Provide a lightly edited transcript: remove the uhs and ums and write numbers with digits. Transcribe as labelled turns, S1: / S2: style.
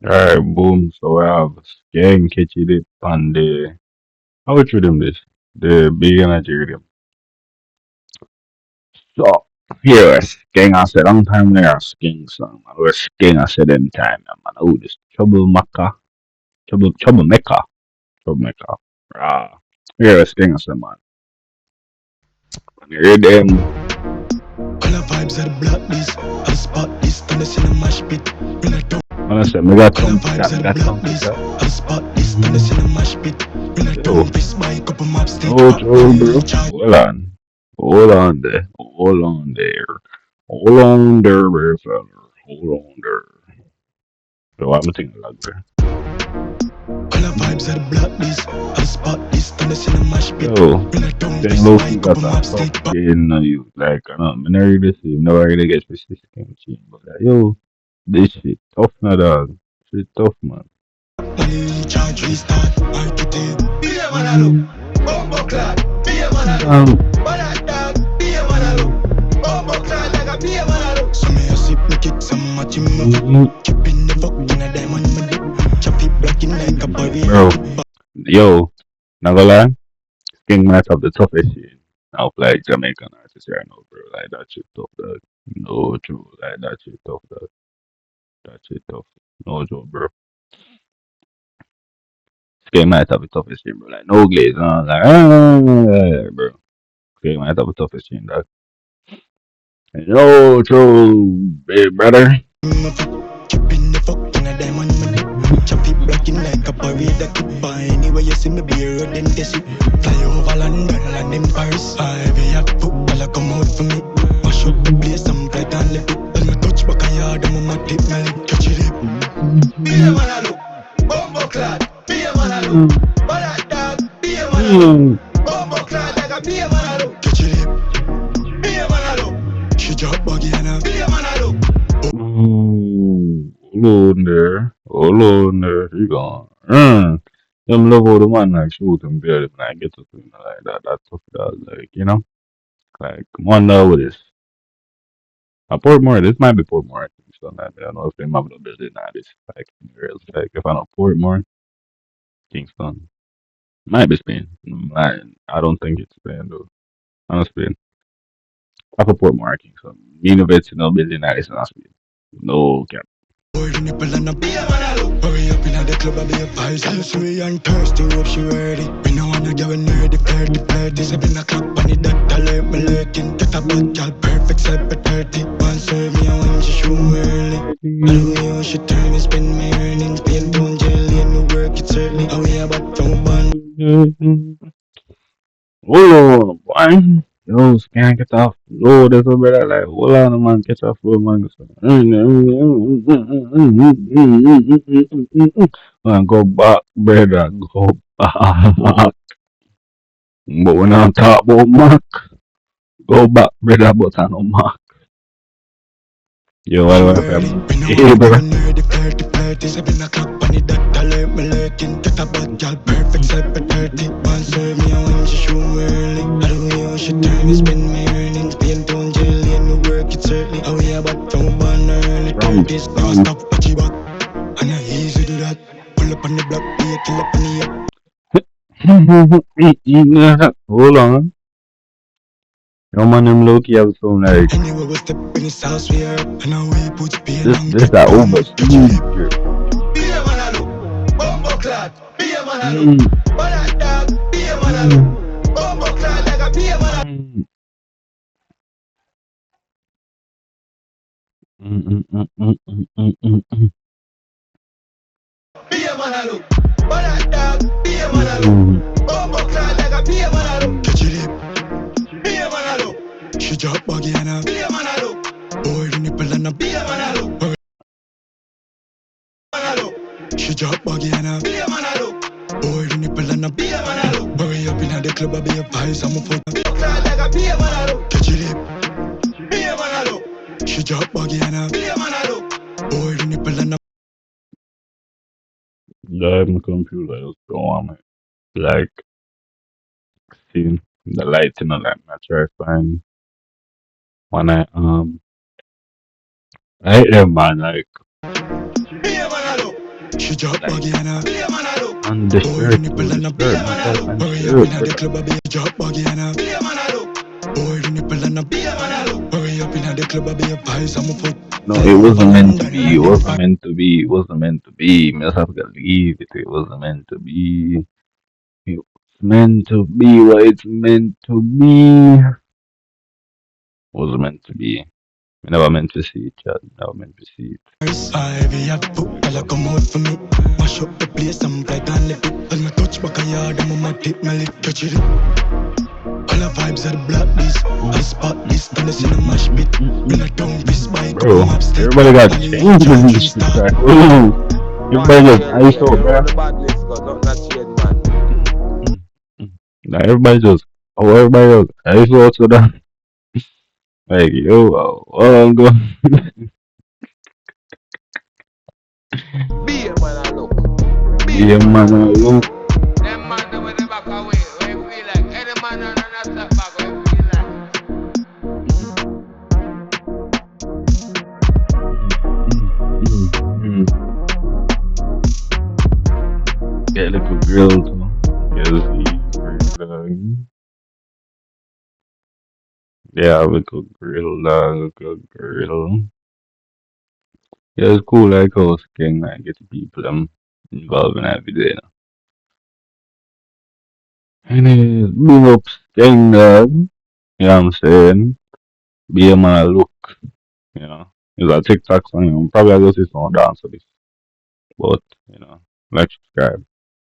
S1: Alright, boom. So we have Skeng, Ketch it and the how would you them this? The big energy rhythm. So here Skeng I said long time there Skeng song. Man. Where Skeng I said them time man. Oh this troublemaker. Troublemaker. Troublemaker. Ah. Here Skeng I said man. When you hear them
S2: Color vibes are the blacklist. I spot this, and I see the mash pit. When I don't
S1: when I say mega
S2: color
S1: trumpet
S2: vibes
S1: that,
S2: are the
S1: mega trumpet
S2: blacklist.
S1: that.
S2: I spot this, and I see the mash pit. When I
S1: Yo,
S2: don't fist by couple map stick.
S1: no
S2: When
S1: trouble
S2: you
S1: bro.
S2: recharge,
S1: Hold on. Hold on there. Hold on there. Hold on there, bro, fella. Hold on there. So I'm thinking like that.
S2: color vibes are the blacklist. I spot this, and I see the mash pit.
S1: Yo,
S2: When I don't
S1: Skeng
S2: fist
S1: low
S2: by
S1: key
S2: couple
S1: got a
S2: map
S1: tough
S2: stick.
S1: skin on you. Like, I don't know, I never really see, never really get specific in team. But like, yo, this shit tough now, dog. Shit tough, man.
S2: When you recharge, restart. I get it. Be a man, I look. Bumbo clad. Be a man, I look.
S1: Um,
S2: But I dog. Be a man, I look. Bumbo clad like a be a man, I look. So me a sip, me kick some match in my keeping the fuck in a diamond, my dick. Chop it blocking like a parade.
S1: bro, yo, not gonna lie, Skeng might have the toughest shit. Now, like Jamaican artists right now, bro. Like, that shit tough, dog. No true, like, that shit tough, dog. That shit tough. No joke, bro. Skeng might have the toughest shit, bro. Like, no glaze, like, bro. Skeng might have the toughest shit, dog. No true, big brother.
S2: Keeping the fuck in a diamond, my dick. Chop it blocking like a parade. I keep by anywhere you see me be a road, then this it. Fly over London, land in Paris. I be a footballer come out for me. Mash up the place, I'm tight and left it. When me touch back a yard, I'm on my tip, my lip catch it. Be a man, I look. Bumbo clad. Be a man, I look. But I dog. Be a man, I look. Bumbo clad like a be a man, I look. Catch it. Be a man, I look. She drop buggy and I be a man, I look.
S1: Ooh, hold on there. Hold on there. You gone. Them love how the man like shoot and bear them like get up in like that. That's tough dog. Like, you know? Like one now with this. Portmore, this might be Portmore, I think so. Like, I don't know if they have no building now this like anywhere else. Like if I know Portmore, Kingston. Might be Spain. Like, I don't think it's Spain though. I know Spain. I for Portmore, Kingston. University no building that is not Spain. No cap.
S2: Boy, the nipple and a be a man, I look. Hurry up in the club, I be a pies. Sweet and thirsty, hope she ready. We know wanna get when ready, flirty, flirty. 7 o'clock, on it, that alert me lurking. Get a bad girl, perfect, set for 30. One serve me, and when she shoot me early. I don't know how she turn me, spend my earnings. Paint on jelly, and the work, it's early. How we about to ban.
S1: Hold on, boy. Yo, scan get off. Lord, that's what better. Like, hold on, man, get off floor, man. Man, go back, brother, go back. But when I'm talking about Mark, go back, brother, but I know Mark. Yo,
S2: She
S1: what
S2: ready.
S1: happened?
S2: We know
S1: Hey,
S2: wanna get
S1: bro.
S2: when ready, flirty, flirty. 7 o'clock, on it, that alert me lurking. Get a bad girl, perfect, set for 30. One serve me, and when she shoot me early. I don't know how she turn me, spend my earnings. Paint on jelly, and the work, it's early. How we about to ban early
S1: From
S2: 30s. Never
S1: son.
S2: stop, watch it back. And I easy do that. Pull up on the block, be a kill up on the up.
S1: Hold on. Yo, man, them low key have some like
S2: Anyway, we step in this house, we are. And now we put pain
S1: this.
S2: and
S1: This
S2: get
S1: that
S2: down. Catch it.
S1: overseas drip.
S2: Be a man, I look. Bumbo clad. Be a man, I look.
S1: Mm,
S2: But I dog. Be a man, I look.
S1: mm,
S2: Bumbo clad like a be a man, I
S1: mm, mm, mm, mm, mm, mm, mm, mm,
S2: be a man, I look. But I dog. Be a man, I look.
S1: mm,
S2: Bumbo clad like a be a man, I look. Catch it. Be a man, I look. She drop buggy and a be a man, I look. Boy, the nipple and a be a man, I look. Hurry, man, I look. She drop buggy and a be a man, I look. Boy, the nipple and a be a man, I look. Hurry up in the club, I be a vice, I'm a foot. Be a clad like a be a man, I look. Catch it. Be a man, I look. She drop buggy and a be a man, I look. Boy, the nipple and a
S1: yeah, my computer is going on. Like, seeing the lights, you know, like, I try to find when I hate them, man. Like,
S2: be a man, I look. She drop
S1: Like
S2: baggy and be a man a look.
S1: on the
S2: Boy, the
S1: shirt
S2: nipple
S1: too, the
S2: and a be
S1: shirt,
S2: a
S1: not
S2: man a
S1: that
S2: look.
S1: and
S2: Hurry up
S1: shirt,
S2: inna the
S1: brother.
S2: club, a be a drop baggy and a be a man a look. Boy, the nipple and a be a man a look. Hurry up inna the club, a be a pies on my foot.
S1: No,
S2: Fly
S1: it
S2: over
S1: wasn't meant to
S2: London,
S1: be. It
S2: land in
S1: wasn't
S2: Paris.
S1: meant to be. It wasn't meant to be. Me just have to leave it. It wasn't meant to be. It was meant to be what it's meant to be. Wasn't meant to be. We never meant to see it, Chad. Never meant to see it.
S2: Ivy have footballer come out for me. Mash up the place and play on the pit. When me touch back a yard, I'm on my tip, my lip catch it. All the vibes of the black beast. I spot this, and it's in a mash pit. When I don't piss bike up, I'm
S1: Bro,
S2: upstate.
S1: everybody got
S2: And the
S1: changes and
S2: charging
S1: shit,
S2: star.
S1: right? Whoa.
S3: One
S1: Everybody just
S3: chain,
S1: ice
S3: yeah.
S1: out,
S3: You know
S1: bro.
S3: the badness got nothing to change, man.
S1: Now everybody just, oh, everybody just ice out to them. Like, yo, I'm going.
S3: Be a man a look. Be
S1: Be
S3: a
S1: a
S3: man
S1: man,
S3: a look.
S1: look.
S4: Them man them with the back away, where you feel like. Any man on a step back, where you feel like.
S1: Get a little grill too. Get a see, grill. Yeah, a little grill, little grill. Yeah, it's cool, like how Skeng, I get the people involved in every day. Anyways, big up Skeng, dog. You know what I'm saying? Be a man, look. You know, it's a TikTok song. You know, probably I go see some dance for this. But, like, subscribe.